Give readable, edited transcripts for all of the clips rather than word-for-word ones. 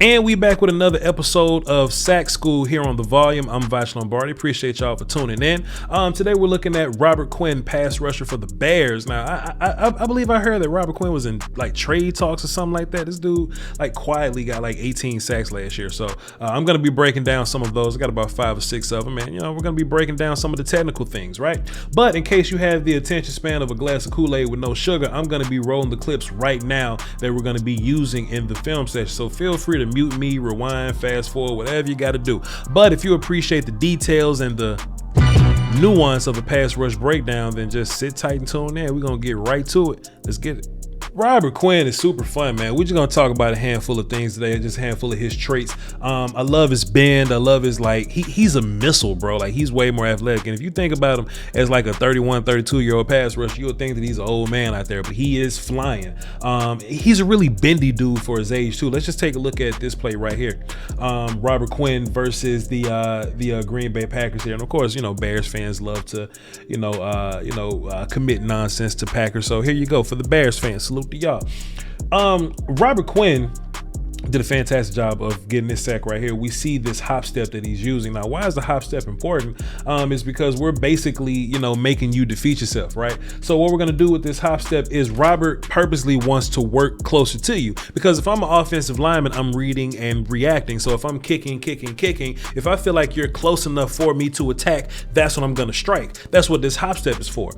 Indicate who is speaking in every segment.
Speaker 1: And we back with another episode of Sack School here on The Volume. I'm Voch Lombardi. Appreciate y'all for tuning in. Today we're looking at Robert Quinn, pass rusher for the Bears. Now, I believe I heard that Robert Quinn was in like trade talks or something like that. This dude like quietly got like 18 sacks last year. So I'm going to be breaking down some of those. I got about 5 or 6 of them. And, you know, we're going to be breaking down some of the technical things, right? But in case you have the attention span of a glass of Kool-Aid with no sugar, I'm going to be rolling the clips right now that we're going to be using in the film session. So feel free to mute me, rewind, fast forward, whatever you got to do. But if you appreciate the details and the nuance of a pass rush breakdown, then just sit tight and tune in. We're going to get right to it. Let's get it. Robert Quinn is super fun, man. We're just gonna talk about a handful of things today, just a handful of his traits. I love his bend. I love his he's a missile, bro. Like he's way more athletic. And if you think about him as like a 31, 32-year-old pass rusher, you'll think that he's an old man out there, but he is flying. He's a really bendy dude for his age too. Let's just take a look at this play right here. Robert Quinn versus the Green Bay Packers here. And of course, you know, Bears fans love to, commit nonsense to Packers. So here you go for the Bears fans. Salute to y'all. Robert Quinn did a fantastic job of getting this sack right here. We see this hop step that he's using. Now, why is the hop step important? Is because we're basically, making you defeat yourself, right? So what we're going to do with this hop step is Robert purposely wants to work closer to you, because if I'm an offensive lineman, I'm reading and reacting. So if I'm kicking, if I feel like you're close enough for me to attack, that's when I'm going to strike. That's what this hop step is for.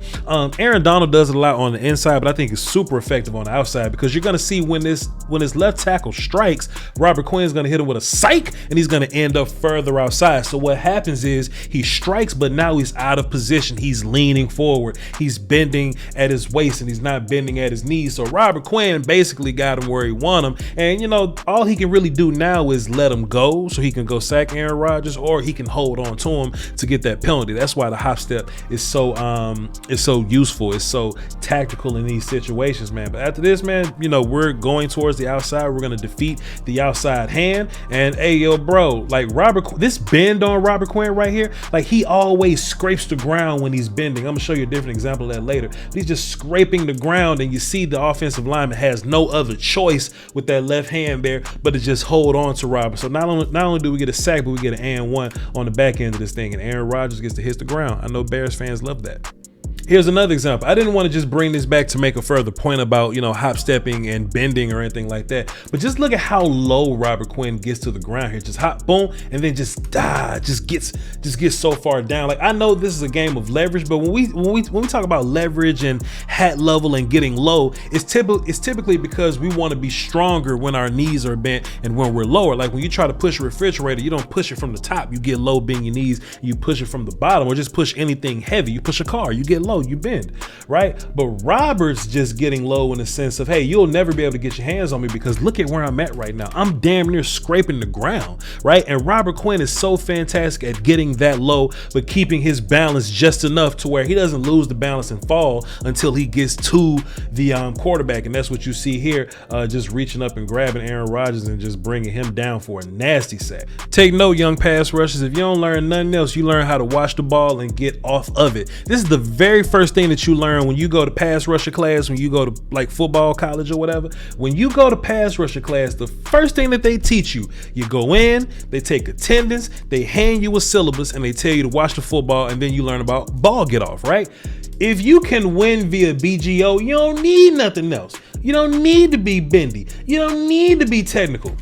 Speaker 1: Aaron Donald does it a lot on the inside, but I think it's super effective on the outside, because you're going to see when his left tackle strikes, Robert Quinn is going to hit him with a psych, and he's going to end up further outside. So what happens is he strikes, but now he's out of position. He's leaning forward. He's bending at his waist, and he's not bending at his knees. So Robert Quinn basically got him where he wanted him. And, all he can really do now is let him go so he can go sack Aaron Rodgers, or he can hold on to him to get that penalty. That's why the hop step is so useful. It's so tactical in these situations, man. But after this, man, we're going towards the outside. We're going to defeat the outside hand. And hey, yo, bro, like this bend on Robert Quinn right here, like he always scrapes the ground when he's bending. I'm gonna show you a different example of that later. He's just scraping the ground, and you see the offensive lineman has no other choice with that left hand there but to just hold on to Robert. So not only do we get a sack, but we get an and one on the back end of this thing, and Aaron Rodgers gets to hit the ground. I know Bears fans love that. Here's another example. I didn't want to just bring this back to make a further point about, hop stepping and bending or anything like that. But just look at how low Robert Quinn gets to the ground here. Just hop, boom, and then just gets so far down. Like, I know this is a game of leverage, but when we talk about leverage and hat level and getting low, it's typically because we want to be stronger when our knees are bent and when we're lower. Like when you try to push a refrigerator, you don't push it from the top. You get low, bend your knees. You push it from the bottom, or just push anything heavy. You push a car, you get low, you bend, right? But Robert's just getting low in the sense of, hey, you'll never be able to get your hands on me because look at where I'm at right now. I'm damn near scraping the ground, right? And Robert Quinn is so fantastic at getting that low, but keeping his balance just enough to where he doesn't lose the balance and fall until he gets to the quarterback. And that's what you see here, just reaching up and grabbing Aaron Rodgers and just bringing him down for a nasty sack. Take note, young pass rushers, if you don't learn nothing else, you learn how to watch the ball and get off of it. This is the very first thing that you learn when you go to pass rusher class, when you go to like football, college or whatever. When you go to pass rusher class, the first thing that they teach you, you go in, they take attendance, they hand you a syllabus, and they tell you to watch the football, and then you learn about ball get off, right? If you can win via BGO, you don't need nothing else. You don't need to be bendy. You don't need to be technical.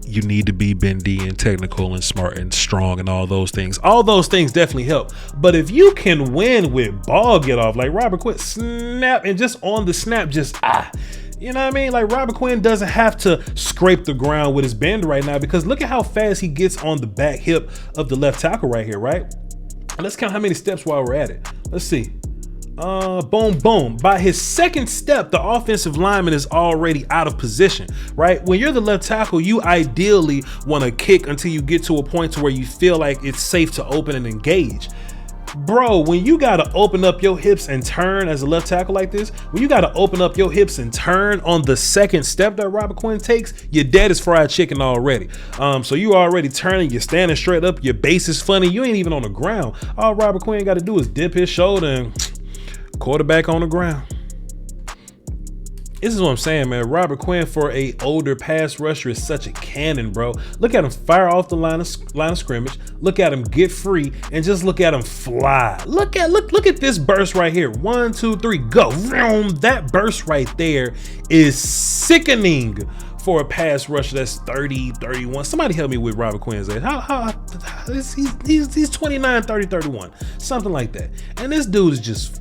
Speaker 1: You need to be bendy and technical and smart and strong and all those things. All those things definitely help. But if you can win with ball get off, like Robert Quinn, snap, and just on the snap, just you know what I mean? Like Robert Quinn doesn't have to scrape the ground with his bend right now, because look at how fast he gets on the back hip of the left tackle right here, right? Let's count how many steps while we're at it. Let's see. Boom, boom. By his second step, the offensive lineman is already out of position, right? When you're the left tackle, you ideally want to kick until you get to a point to where you feel like it's safe to open and engage. Bro, when you got to open up your hips and turn as a left tackle like this, when you got to open up your hips and turn on the second step that Robert Quinn takes, you're dead as fried chicken already. So you already turning, you're standing straight up, your base is funny, you ain't even on the ground. All Robert Quinn got to do is dip his shoulder and quarterback on the ground. This is what I'm saying, man. Robert Quinn for a older pass rusher is such a cannon, bro. Look at him fire off the line of scrimmage. Look at him get free, and just look at him fly. Look at this burst right here. 1, 2, 3, go. That burst right there is sickening for a pass rusher that's 30, 31. Somebody help me with Robert Quinn's age. He's 29, 30, 31, something like that. And this dude is just,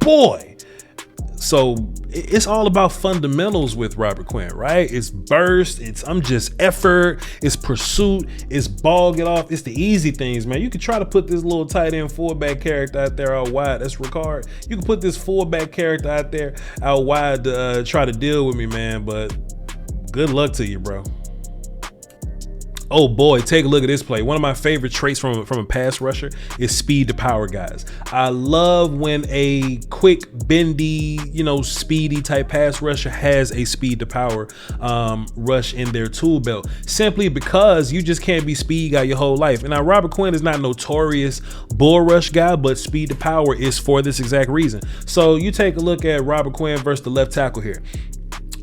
Speaker 1: boy. So it's all about fundamentals with Robert Quinn, right? It's burst, it's just effort, it's pursuit, it's ball get off. It's the easy things, man. You can try to put this little tight end fullback character out there out wide. That's Ricard. You can put this fullback character out there out wide to try to deal with me, man. But good luck to you, bro. Oh boy, take a look at this play. One of my favorite traits from a pass rusher is speed to power, guys. I love when a quick, bendy, speedy type pass rusher has a speed to power rush in their tool belt, simply because you just can't be speed guy your whole life. And now Robert Quinn is not notorious bull rush guy, but speed to power is for this exact reason. So you take a look at Robert Quinn versus the left tackle here.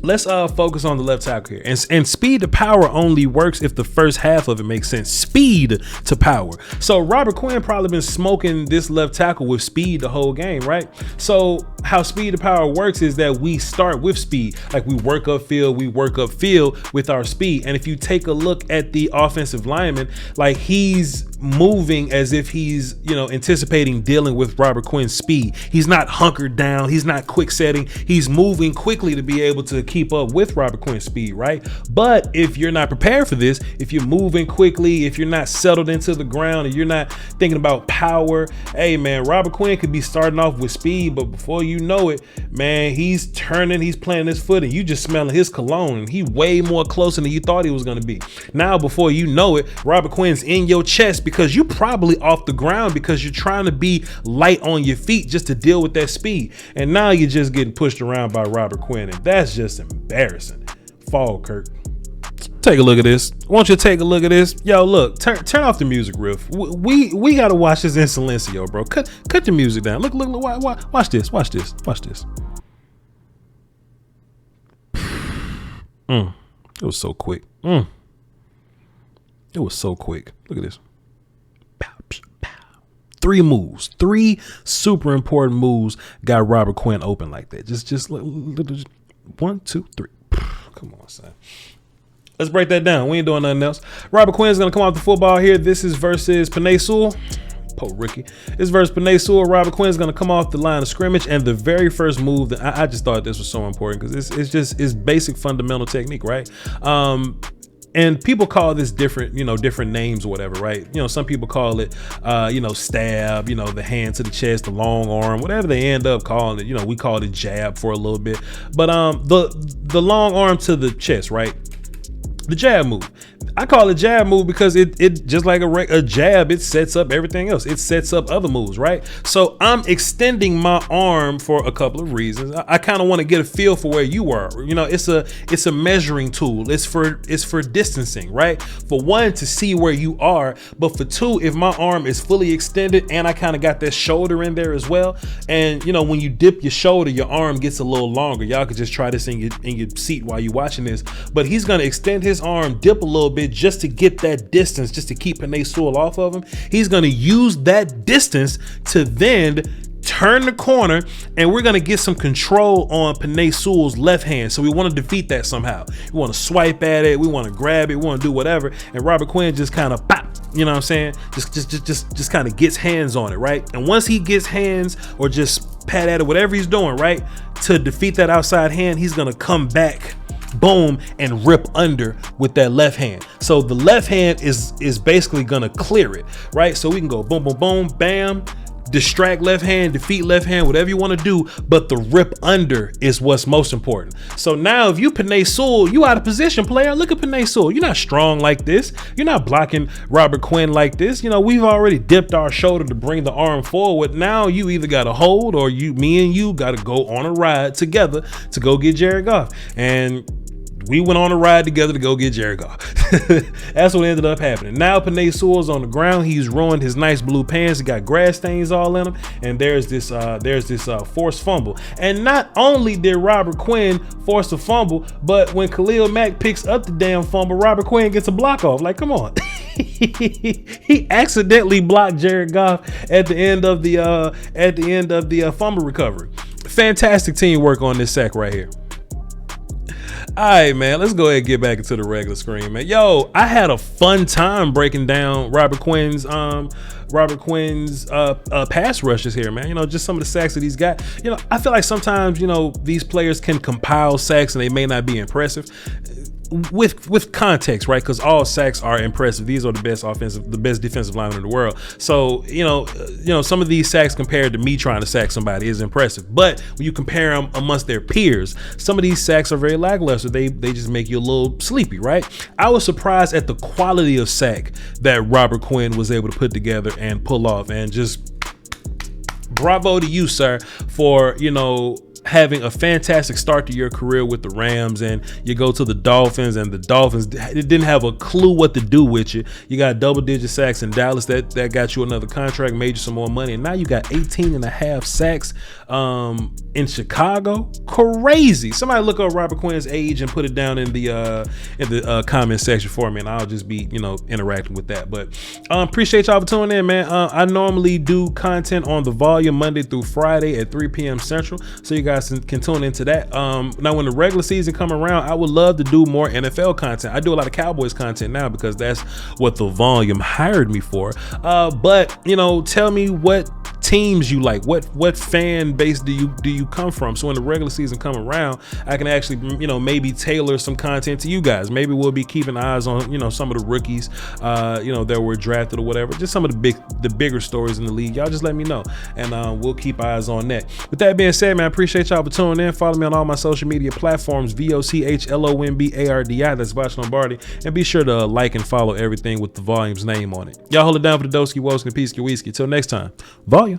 Speaker 1: Let's focus on the left tackle here. And speed to power only works if the first half of it makes sense. Speed to power. So Robert Quinn probably been smoking this left tackle with speed the whole game, right? So how speed to power works is that we start with speed. Like we work upfield with our speed. And if you take a look at the offensive lineman, like he's moving as if he's, anticipating dealing with Robert Quinn's speed. He's not hunkered down. He's not quick setting. He's moving quickly to be able to keep up with Robert Quinn's speed, right? But if you're not prepared for this, if you're moving quickly, if you're not settled into the ground and you're not thinking about power, hey man, Robert Quinn could be starting off with speed, but before you know it, man, he's turning, he's planting his foot and you just smelling his cologne and he way more closer than you thought he was going to be. Now, before you know it, Robert Quinn's in your chest because you're probably off the ground because you're trying to be light on your feet just to deal with that speed. And now you're just getting pushed around by Robert Quinn, and that's just embarrassing. Fall, Kirk. Take a look at this. I want you to take a look at this. Yo, look, turn off the music riff. We gotta watch this in silencio, bro. Cut the music down. Look, watch this. It was so quick. It was so quick. Look at this. Pow, pow, pow. 3 moves. 3 super important moves got Robert Quinn open like that. Just 1, 2, 3. Come on, son. Let's break that down. We ain't doing nothing else. Robert Quinn is going to come off the football here. This is versus Penei Sewell. Poor Ricky. This versus Penei Sewell. Robert Quinn is going to come off the line of scrimmage. And the very first move, that I just thought this was so important because it's basic fundamental technique, right? And people call this different names or whatever, right? Some people call it, stab, the hand to the chest, the long arm, whatever they end up calling it. We called it jab for a little bit, but the long arm to the chest, right? The jab move. I call it jab move because it just like a jab, it sets up everything else. It sets up other moves, right? So I'm extending my arm for a couple of reasons. I kind of want to get a feel for where you are. It's a measuring tool. It's for distancing, right? For one, to see where you are, but for two, if my arm is fully extended and I kind of got that shoulder in there as well, and when you dip your shoulder, your arm gets a little longer. Y'all could just try this in your seat while you're watching this. But he's gonna extend his arm, dip a little bit just to get that distance, just to keep Penei Sewell off of him. He's going to use that distance to then turn the corner, and we're going to get some control on Penei Sewell's left hand. So we want to defeat that somehow. We want to swipe at it, we want to grab it, we want to do whatever, and Robert Quinn just kind of pop, just kind of gets hands on it, right? And once he gets hands or just pat at it, whatever he's doing, right, to defeat that outside hand, he's going to come back, boom, and rip under with that left hand. So the left hand is basically gonna clear it, right? So we can go boom, boom, boom, bam, distract left hand, defeat left hand, whatever you want to do, but the rip under is what's most important. So now if you Penei Sewell, you out of position, player. Look at Penei Sewell. You're not strong like this. You're not blocking Robert Quinn like this. We've already dipped our shoulder to bring the arm forward. Now you either got to hold or me and you got to go on a ride together to go get Jared Goff. And we went on a ride together to go get Jared Goff. That's what ended up happening. Now Penei Sewell's on the ground. He's ruined his nice blue pants. He got grass stains all in him. And there's this forced fumble. And not only did Robert Quinn force a fumble, but when Khalil Mack picks up the damn fumble, Robert Quinn gets a block off. Like, come on. He accidentally blocked Jared Goff at the end of the fumble recovery. Fantastic teamwork on this sack right here. All right, man, let's go ahead and get back into the regular screen, man. Yo, I had a fun time breaking down Robert Quinn's pass rushes here, man. You know, just some of the sacks that he's got. You know, I feel like sometimes, you know, these players can compile sacks and they may not be impressive. With context, right? Because all sacks are impressive. These are the best defensive linemen in the world. So you know, some of these sacks compared to me trying to sack somebody is impressive. But when you compare them amongst their peers, some of these sacks are very lackluster. They just make you a little sleepy, right? I was surprised at the quality of sack that Robert Quinn was able to put together and pull off. And just bravo to you, sir, for, you know, having a fantastic start to your career with the Rams, and you go to the Dolphins, and the Dolphins didn't have a clue what to do with you. You got double-digit sacks in Dallas that got you another contract, made you some more money, and now you got 18 and a half sacks in Chicago. Crazy. Somebody look up Robert Quinn's age and put it down in the comment section for me, and I'll just be, you know, interacting with that. But appreciate y'all for tuning in, man. I normally do content on the volume Monday through Friday at 3 p.m. Central, so you guys can tune into that. Now when the regular season come around, I would love to do more NFL content. I do a lot of Cowboys content now because that's what the volume hired me for. But you know, tell me what teams you like, what fan base do you come from, so when the regular season come around, I can actually, you know, maybe tailor some content to you guys. Maybe we'll be keeping eyes on, you know, some of the rookies you know, that were drafted or whatever, just some of the bigger stories in the league. Y'all just let me know, and we'll keep eyes on that. With that being said, man, I appreciate y'all for tuning in. Follow me on all my social media platforms, VOCHLOMBARDI, that's Voch Lombardi, and be sure to like and follow everything with the volume's name on it. Y'all hold it down for the Doski Woski Peace Whiskey. Till next time, volume.